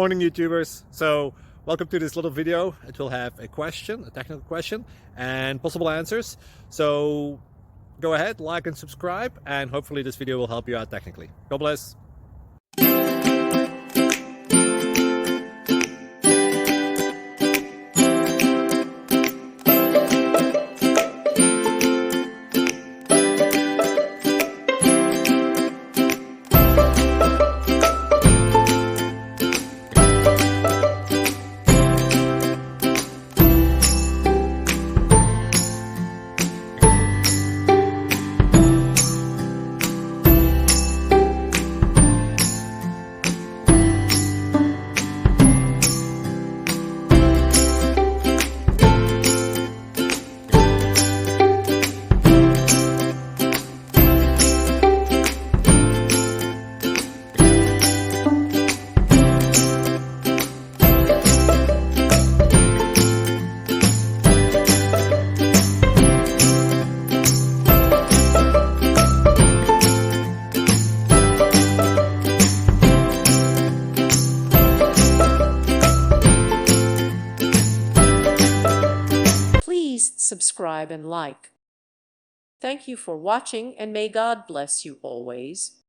Morning YouTubers. So welcome to this little video. It will have a question, a technical question, and possible answers. So go ahead, like and subscribe, and hopefully this video will help you out technically. God bless. Please subscribe and like. Thank you for watching, and may God bless you always.